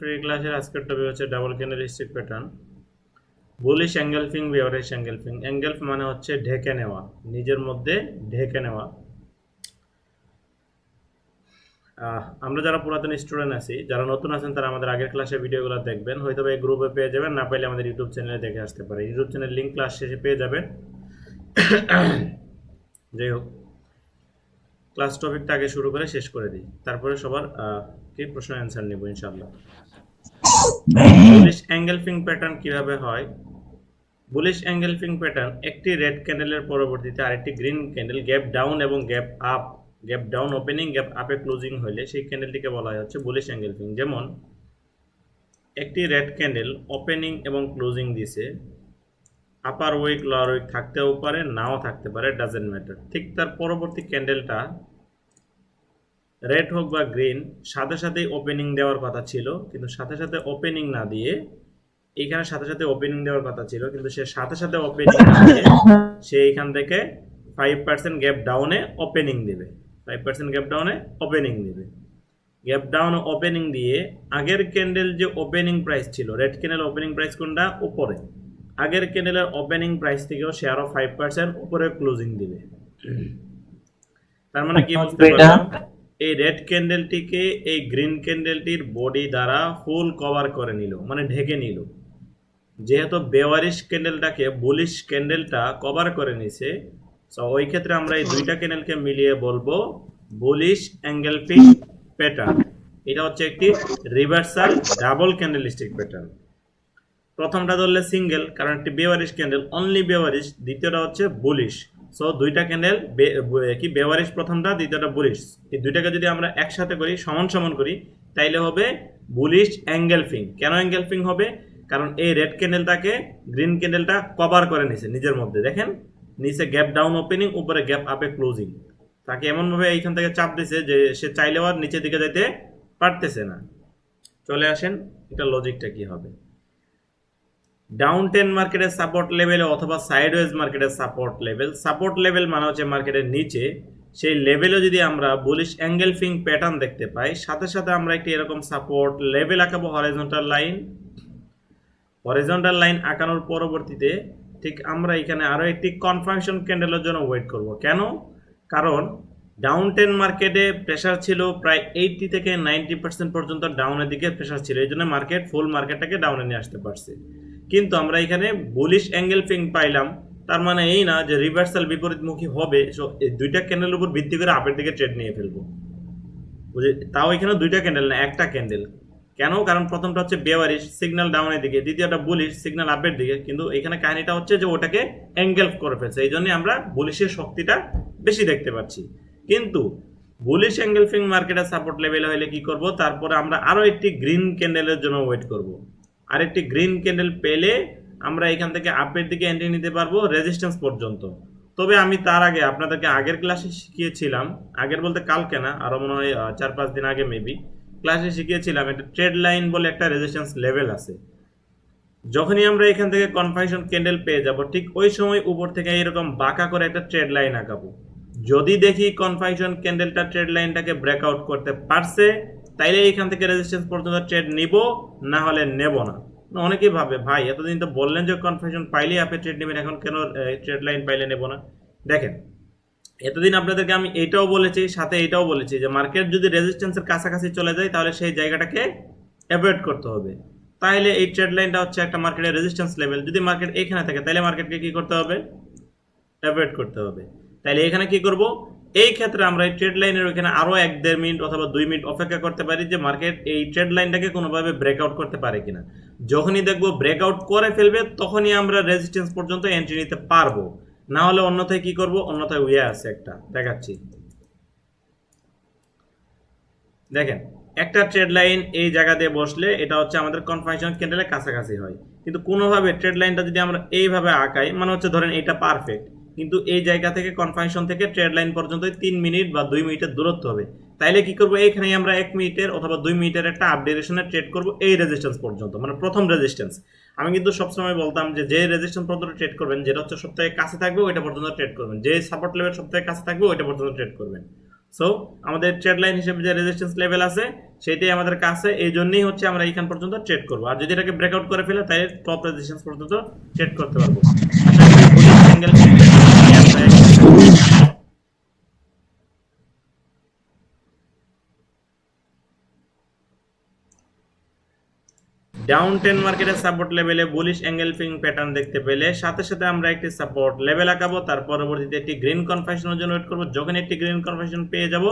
Free ক্লাসের আজকের topic হচ্ছে double candlestick pattern, bullish engulfing, bearish engulfing. Engulf মানে হচ্ছে ঢেকে নেওয়া, নিজের মধ্যে ঢেকে নেওয়া। আমরা যারা পুরাতন স্টুডেন্ট আছি, যারা নতুন আছেন তারা আমাদের আগের ক্লাসের ভিডিওগুলো দেখবেন, হয়তো এই গ্রুপে পেয়ে যাবেন, না পাইলে আমাদের ইউটিউব চ্যানেলে দেখে আসতে পারে। ইউটিউব চ্যানেল লিঙ্ক ক্লাস শেষে পেয়ে যাবেন। যাই হোক, ক্লাস টপিকটা আগে শুরু করে শেষ করে দিই, তারপরে সবার কি প্রশ্ন অ্যান্সার নেব ইনশাআল্লাহ। বুলিশ এঙ্গেলফিং প্যাটার্ন কিভাবে হয়? বুলিশ এঙ্গেলফিং প্যাটার্ন একটি রেড ক্যান্ডেলের পরবর্তীতে আরেকটি গ্রিন ক্যান্ডেল গ্যাপ ডাউন এবং gap up, gap down opening gap আপে ক্লোজিং হলে সেই ক্যান্ডেলটিকে বলা হয় হচ্ছে বুলিশ এঙ্গেলফিং। যেমন একটি রেড ক্যান্ডেল ওপেনিং এবং ক্লোজিং দিছে, আপার উইক লোয়ার উইক থাকতেও পারে, নাও থাকতে পারে, ডাজেন্ট ম্যাটার। ঠিক তার পরবর্তী ক্যান্ডেলটা রেড হোক বা গ্রিন, সাথে সাথেই ওপেনিং দেওয়ার কথা ছিল, কিন্তু সাথে সাথে ওপেনিং না দিয়ে, এইখানে সাথে সাথে ওপেনিং দেওয়ার কথা ছিল কিন্তু সে সাথে সাথে ওপেনিং না দিয়ে সে এখান থেকে 5% গ্যাপ ডাউনে ওপেনিং দিবে, 5% গ্যাপ ডাউনে ওপেনিং দিবে। গ্যাপ ডাউন ওপেনিং দিয়ে আগের ক্যান্ডেল যে ওপেনিং প্রাইস ছিল, রেড ক্যান্ডেল ওপেনিং প্রাইস কোনটা? উপরে। আগের ক্যান্ডেলের ওপেনিং প্রাইস থেকেও সে আরো 5% উপরে ক্লোজিং দিবে। তার মানে কি বুঝতে পারলাম? এই রেড ক্যান্ডেলটিকে এই গ্রিন ক্যান্ডেলটির বডি দ্বারা ফুল কভার করে নিল, মানে ঢেকে নিল। যেহেতু বেয়ারিশ ক্যান্ডেলটাকে বুলিশ ক্যান্ডেলটা কভার করে নিছে, সো ওই ক্ষেত্রে আমরা এই দুইটা ক্যান্ডেলকে মিলিয়ে বলবো বুলিশ এঙ্গেলফিং প্যাটার্ন। এটা হচ্ছে একটি রিভার্সাল ডাবল ক্যান্ডেলস্টিক প্যাটার্ন। প্রথমটা ধরলে সিঙ্গেল, কারণ একটি বেয়ারিশ ক্যান্ডেল, অনলি বেয়ারিশ। দ্বিতীয়টা হচ্ছে বুলিশ। সো দুইটা ক্যান্ডেল কি বেয়ারিশ প্রথমটা, দ্বিতীয়টা বুলিশ। এই দুইটাকে যদি আমরা একসাথে করি, সমান সমান করি, তাইলে হবে বুলিশ এঙ্গেলফিং। কেন এঙ্গেলফিং হবে? কারণ এই রেড ক্যান্ডেলটাকে গ্রিন ক্যান্ডেলটা কভার করে নিছে নিজের মধ্যে। দেখেন নিচে গ্যাপ ডাউন ওপেনিং, উপরে গ্যাপ আপে ক্লোজিং। তাকে এমনভাবে এইখান থেকে চাপ দিছে যে সে চাইলেও আর নিচের দিকে যেতে পারতেছে না। চলে আসেন, এটা লজিকটা কি হবে। ডাউন টেন মার্কেটের সাপোর্ট লেভেলে অথবা সাইডওয়েজ মার্কেটের সাপোর্ট লেভেল, সাপোর্ট লেভেল মানে হচ্ছে মার্কেটের নিচে, সেই লেভেলে যদি আমরা বুলিশ এঙ্গেলফিং প্যাটার্ন দেখতে পাই, সাথে সাথে আমরা একটি এরকম সাপোর্ট লেভেল আঁকাবো, হরিজন্টাল লাইন। হরিজন্টাল লাইন আঁকানোর পরবর্তীতে ঠিক আমরা এখানে আরো একটি কনফার্মেশন ক্যান্ডেলের জন্য ওয়েট করব। কেন? কারণ ডাউন টেন মার্কেটে প্রেসার ছিল প্রায় 80 থেকে 90% পর্যন্ত ডাউনের দিকে প্রেসার ছিল, এই জন্য মার্কেট ফুল মার্কেটটাকে ডাউনে নিয়ে আসতে পারছে। কিন্তু আমরা এখানে বুলিশ এঙ্গেলফিং পাইলাম, তার মানে এই না যে রিভার্সাল বিপরীতমুখী হবে। সো এই দুইটা ক্যান্ডেলের উপর ভিত্তি করে আপের দিকে ট্রেড নিয়ে ফেলবো। তাও এখানে দুইটা ক্যান্ডেল না, একটা ক্যান্ডেল। কেন? কারণ প্রথমটা হচ্ছে বেয়ারিশ, সিগন্যাল ডাউনের দিকে, দ্বিতীয়টা বুলিশ, সিগন্যাল আপের দিকে। কিন্তু এখানে কাহিনীটা হচ্ছে যে ওটাকে এঙ্গেলফ করে ফেলছে, এই জন্য আমরা বুলিশের শক্তিটা বেশি দেখতে পাচ্ছি। কিন্তু বুলিশ এঙ্গেলফিং মার্কেটের সাপোর্ট লেভেল হলে কি করব? তারপরে আমরা আরো একটি গ্রিন ক্যান্ডেলের জন্য ওয়েট করব। আরেকটি গ্রিন ক্যান্ডেল পেলে আমরা এখান থেকে আপের দিকে এন্ট্রি নিতে পারবো রেজিস্ট্যান্স পর্যন্ত। তবে আমি তার আগে আপনাদেরকে আগের ক্লাসে শিখিয়েছিলাম, আগের বলতে কালকে না, আরো মনে হয় 4-5 দিন আগে মেবি ক্লাসে শিখিয়েছিলাম, একটা ট্রেড লাইন বলে একটা রেজিস্ট্যান্স লেভেল আছে। যখনই আমরা এখান থেকে কনফার্মেশন ক্যান্ডেল পেয়ে যাব, ঠিক ওই সময় উপর থেকে এরকম বাঁকা করে একটা ট্রেড লাইন আঁকাবো। যদি দেখি কনফার্মেশন ক্যান্ডেলটা ট্রেড লাইনটাকে ব্রেকআউট করতে পারছে, তাইলে এখান থেকে রেজিস্ট্যান্স পর্যন্ত ট্রেড নিব, না হলে নেব না। অনেকেই ভাবে ভাই এতদিন তো বললেন যে কনফার্মেশন পাইলে আপনি ট্রেড নেবেন, এখন কেন ট্রেড লাইন পাইলে নেব না? দেখেন, এতদিন আপনাদেরকে আমি এটাও বলেছি, সাথে এটাও বলেছি যে মার্কেট যদি রেজিস্ট্যান্সের কাছাকাছি চলে যায় তাহলে সেই জায়গাটাকে অ্যাভয়েড করতে হবে। তাহলে এই ট্রেড লাইনটা হচ্ছে একটা মার্কেটের রেজিস্ট্যান্স লেভেল। যদি মার্কেট এখানে থাকে তাহলে মার্কেটকে কি করতে হবে? অ্যাভয়েড করতে হবে। তাহলে এখানে কি করব? এই ক্ষেত্রে আমরা এই ট্রেড লাইনের ওখানে আরো 1-1.5 মিনিট অথবা 2 মিনিট অপেক্ষা করতে পারি যে মার্কেট এই ট্রেড লাইনটাকে কোনোভাবে ব্রেকআউট করতে পারে কিনা। যখনই দেখবো ব্রেকআউট করে ফেলবে, তখনই আমরা রেজিস্ট্যান্স পর্যন্ত এন্ট্রি নিতে পারবো। না হলে অন্যথায় কি করব? অন্যথায় ওয়ে আছে একটা, দেখাচ্ছি। দেখেন, একটা ট্রেড লাইন এই জায়গা দিয়ে বসলে এটা হচ্ছে আমাদের কনফার্মেশন ক্যান্ডেলের কাছাকাছি হয়, কিন্তু কোনোভাবে ট্রেড লাইনটা যদি আমরা এইভাবে আঁকাই, মানে হচ্ছে ধরেন এটা পারফেক্ট, কিন্তু এই জায়গা থেকে কনফার্মেশন থেকে ট্রেড লাইন পর্যন্ত 3 মিনিট বা 2 মিনিটের দূরত্ব হবে। তাইলে কি করবো? এইখানে আমরা 1 মিনিটের অথবা 2 মিনিটের একটা আপডেটেশনে ট্রেড করব এই রেজিস্ট্যান্স পর্যন্ত, মানে প্রথম রেজিস্ট্যান্স। আমি কিন্তু সবসময় বলতাম যে রেজিস্ট্যান্স পর্যন্ত ট্রেড করবেন, যেটা হচ্ছে সবথেকে কাছে থাকবে ওইটা পর্যন্ত ট্রেড করবেন, যে সাপোর্ট লেভেল সবথেকে কাছে থাকবে ওইটা পর্যন্ত ট্রেড করবেন। সো আমাদের ট্রেড লাইন হিসেবে যে রেজিস্ট্যান্স লেভেল আছে সেটাই আমাদের কাছে, এই জন্যই হচ্ছে আমরা এইখান পর্যন্ত ট্রেড করবো। আর যদি এটাকে ব্রেকআউট করে ফেলে তাহলে টপ রেজিস্ট্যান্স পর্যন্ত ট্রেড করতে পারবো। ডাউন টেন মার্কেটের সাপোর্ট লেভেলে বুলিশ এঙ্গেলফিং প্যাটার্ন দেখতে পেলে সাথে সাথে আমরা একটি সাপোর্ট লেভেল আঁকাবো, তার পরবর্তীতে একটি গ্রিন কনফার্মেশনের জন্য ওয়েট করবো। যখন একটি গ্রিন কনফার্মেশন পেয়ে যাব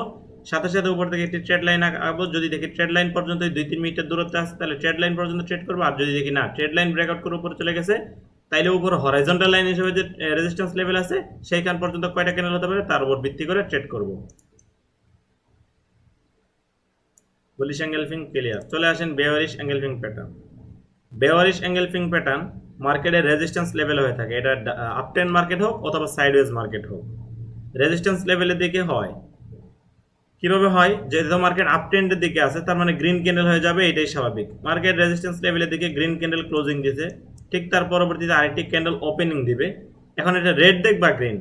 সাথে সাথে উপর থেকে একটি ট্রেড লাইন আঁকাবো। যদি দেখি ট্রেড লাইন পর্যন্ত 2-3 মিনিটের দূরত্বে আসে তাহলে ট্রেড লাইন পর্যন্ত ট্রেড করবো। আর যদি দেখি না ট্রেড লাইন ব্রেকআউট করে উপরে চলে গেছে তাইলে উপর হরাইজন্টাল লাইন হিসেবে যে রেজিস্ট্যান্স লেভেল আছে সেইখান পর্যন্ত কয়টা ক্যান্ডেল হতে পারে তার উপর ভিত্তি করে ট্রেড করবো। Bullish engulfing clear. চলে আসেন bearish engulfing pattern. Bearish engulfing pattern মার্কেটের রেজিস্ট্যান্স লেভেল হয়ে থাকে, এটা আপট্রেন্ড মার্কেট হোক অথবা সাইডওয়েজ মার্কেট হোক। রেজিস্ট্যান্স লেভেলের দিকে হয় কিভাবে হয়, যেহেতু মার্কেট আপট্রেন্ডের দিকে আছে তার মানে গ্রিন ক্যান্ডেল হয়ে যাবে, এটাই স্বাভাবিক। মার্কেট রেজিস্ট্যান্স লেভেলের দিকে গ্রিন ক্যান্ডেল ক্লোজিং দিয়েছে, ঠিক তার পরবর্তীতে আরেকটি ক্যান্ডেল ওপেনিং দিবে। এখন এটা রেড দেখ বা গ্রিন,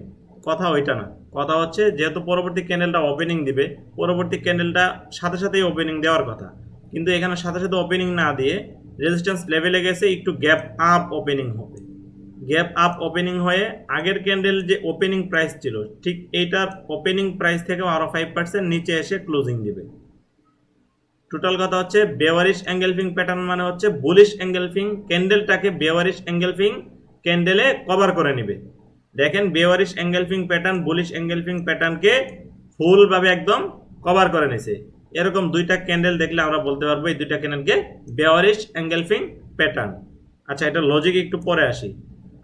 কথা ওইটা না, কথা হচ্ছে যেহেতু পরবর্তী ক্যান্ডেলটা ওপেনিং দিবে পরবর্তী ক্যান্ডেলটা সাথে সাথেই ওপেনিং দেওয়ার কথা, কিন্তু এখানে সাথে সাথে ওপেনিং না দিয়ে রেজিস্ট্যান্স লেভেলে গেছে একটু গ্যাপ আপ ওপেনিং হবে। গ্যাপ আপ ওপেনিং হয়ে আগের ক্যান্ডেল যে ওপেনিং প্রাইস ছিল ঠিক এইটার ওপেনিং প্রাইস থেকে আরো 5% নিচে এসে ক্লোজিং দিবে। টোটাল কথা হচ্ছে বেয়ারিশ এঙ্গেলফিং প্যাটার্ন মানে হচ্ছে bullish engulfing ক্যান্ডেলটাকে bearish engulfing ক্যান্ডেলে cover করে নেবে। দেখেন bearish engulfing pattern bullish engulfing প্যাটার্নকে ফুলভাবে একদম কভার করে নিছে। এরকম দুইটা ক্যান্ডেল দেখলে আমরা বলতে পারবো এই দুইটা ক্যান্ডেলকে বেয়ারিশ এঙ্গেলফিং প্যাটার্ন। আচ্ছা, এটা লজিক একটু পরে আসি,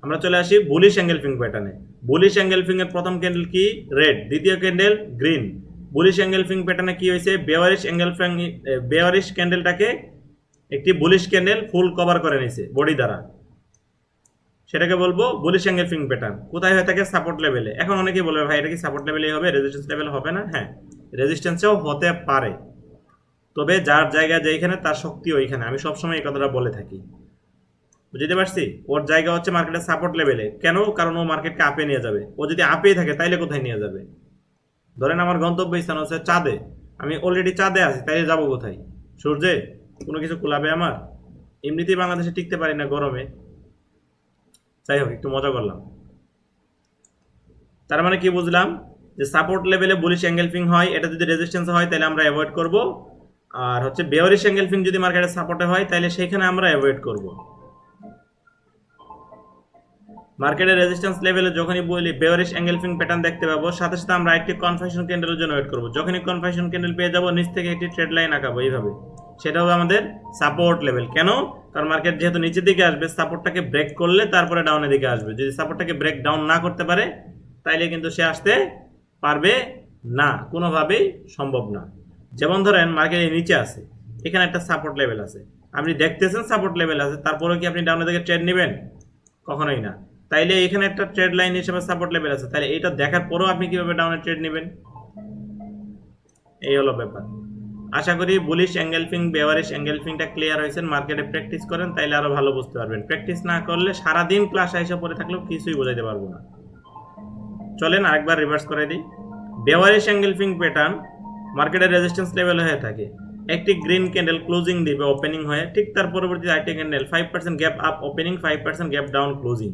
আমরা চলে আসি বুলিশ এঙ্গেলফিং প্যাটার্নে। বুলিশ এঙ্গেলফিং এর প্রথম ক্যান্ডেল কি রেড, দ্বিতীয় ক্যান্ডেল গ্রিন। বুলিশ এঙ্গেলফিং প্যাটার্নে কি হয়েছে, বেয়ারিশ এঙ্গেলফিং বেয়ারিশ ক্যান্ডেলটাকে একটি বুলিশ ক্যান্ডেল ফুল কভার করে নিছে বডি দ্বারা, সেটাকে বলবো বুলিশ এঙ্গেলফিং প্যাটার্ন। কোথায় হয়ে থাকে, সাপোর্ট লেভেলে। এখন অনেকেই বলবে ভাই এটা কি সাপোর্ট লেভেলেই হবে, রেজিস্ট্যান্স লেভেল হবে না? হ্যাঁ, রেজিস্ট্যান্সেও হতে পারে, তবে যার জায়গা যেখানে তার শক্তি ওইখানে, আমি সবসময় এই কথাটা বলে থাকি। বুঝতে পারছি? ওর জায়গা হচ্ছে মার্কেটের সাপোর্ট লেভেলে। কেন? কারণ ও মার্কেটকে আপে নিয়ে যাবে। ও যদি আপেই থাকে তাইলে কোথায় নিয়ে যাবে? ধরেন আমার গন্তব্য স্থান হচ্ছে চাঁদে, আমি অলরেডি চাঁদে আছি, তাইলে যাবো কোথায়? সূর্যে? কোনো কিছু কুলাবে আমার? এমনিতেই বাংলাদেশে টিকতে পারি না গরমে। যাই হোক, একটু মজা করলাম। তার মানে কি বুঝলাম, যে সাপোর্ট লেভেলে বুলিশ এঙ্গেলফিং হয়, এটা যদি রেজিস্ট্যান্স হয় তাহলে আমরা অ্যাভয়েড করব। আর হচ্ছে বেয়ারিশ এঙ্গেলফিং যদি মার্কেটে সাপোর্টে হয় তাহলে সেখানে আমরা অ্যাভয়েড করব। মার্কেটের রেজিস্ট্যান্স লেভেলে যখনই বলি বেয়ারিশ এঙ্গেলফিং প্যাটার্ন দেখতে পাবো সাথে সাথে আমরা একটি কনফার্মেশন ক্যান্ডেলের জন্য ওয়েট করব। যখনই কনফার্মেশন ক্যান্ডেল পেয়ে যাব নিচ থেকে একটি ট্রেড লাইন আঁকাবো এইভাবে, সেটা হবে আমাদের সাপোর্ট লেভেল। কেন? কারণ মার্কেট যেহেতু নিচের দিকে আসবে সাপোর্টটাকে ব্রেক করলে তারপরে ডাউনের দিকে আসবে। যদি সাপোর্টটাকে ব্রেক ডাউন না করতে পারে তাইলে কিন্তু সে আসতে পারবে না, কোনোভাবেই সম্ভব না। যেমন ধরেন মার্কেটের নিচে আছে, এখানে একটা সাপোর্ট লেভেল আছে, আপনি দেখতেছেন সাপোর্ট লেভেল আছে, তারপরে কি আপনি ডাউনের দিকে ট্রেড নেবেন? কখনোই না। তাইলে এখানে একটা ট্রেড লাইন হিসেবে সাপোর্ট লেভেল আছে, তাহলে এটা দেখার পরেও আপনি কিভাবে ডাউনে ট্রেড নেবেন? এই হলো ব্যাপার। আশা করি বুলিশ এঙ্গেলফিং বেয়ারিশ এঙ্গেলফিংটা ক্লিয়ার হয়েছে। মার্কেটে প্র্যাকটিস করেন তাইলে আরো ভালো বুঝতে পারবেন। প্র্যাকটিস না করলে সারাদিন ক্লাস আইসা পড়ে থাকলেও কিছুই বোঝাইতে পারবো না। চলেন আরেকবার রিভার্স করে দিই। বেয়ারিশ এঙ্গেলফিং প্যাটার্ন মার্কেটের রেজিস্ট্যান্স লেভেল হয়ে থাকে, একটি গ্রিন ক্যান্ডেল ক্লোজিং দিবে ওপেনিং হয়ে, ঠিক তার পরবর্তীতে আরেকটি candle 5% gap up opening 5% gap down closing.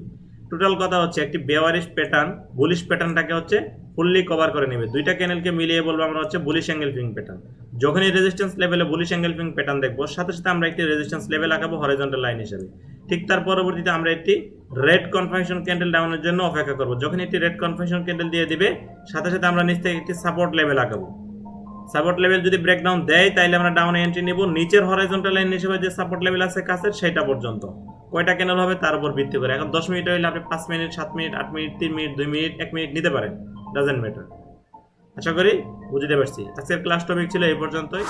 Total কথা হচ্ছে একটি বেয়ারিশ প্যাটার্ন বুলিশ প্যাটার্নটাকে হচ্ছে ফুললি কভার করে নেবে। দুইটা ক্যান্ডেলকে মিলিয়ে বলবো আমরা হচ্ছে বুলিশ এঙ্গেলফিং প্যাটার্ন। যখনই রেজিস্ট্যান্স লেভেলে বুলিশ এঙ্গেলফিং প্যাটার্ন দেখবো সাথে সাথে আমরা একটি রেজিস্ট্যান্স লেভেল আঁকাবো হরিজন্টাল লাইন হিসেবে। ঠিক তার পরবর্তীতে আমরা একটি রেড কনফার্মেশন ক্যান্ডেল ডাউনের জন্য অপেক্ষা করবো। যখন একটি রেড কনফার্মেশন ক্যান্ডেল দিয়ে দিবে সাথে সাথে আমরা নিচ থেকে একটি সাপোর্ট লেভেল আঁকাবো। সাপোর্ট লেভেল যদি ব্রেকডাউন দেয় তাহলে আমরা ডাউনে এন্ট্রি নিব নিচের হরাইজন্টাল লাইন হিসেবে যে সাপোর্ট লেভেল আছে কাছের সেটা পর্যন্ত। কয়টা ক্যান্ডেল হবে তার উপর ভিত্তি করে। এখন 10 মিনিট হইলে আপনি 5 minute 7 minute 8 minute 3 minute 2 minute 1 minute নিতে পারেন, ডাজেন্ট ম্যাটার। আশা করি বুঝতে পারছি। আজকের ক্লাস টপিক ছিল এই পর্যন্তই।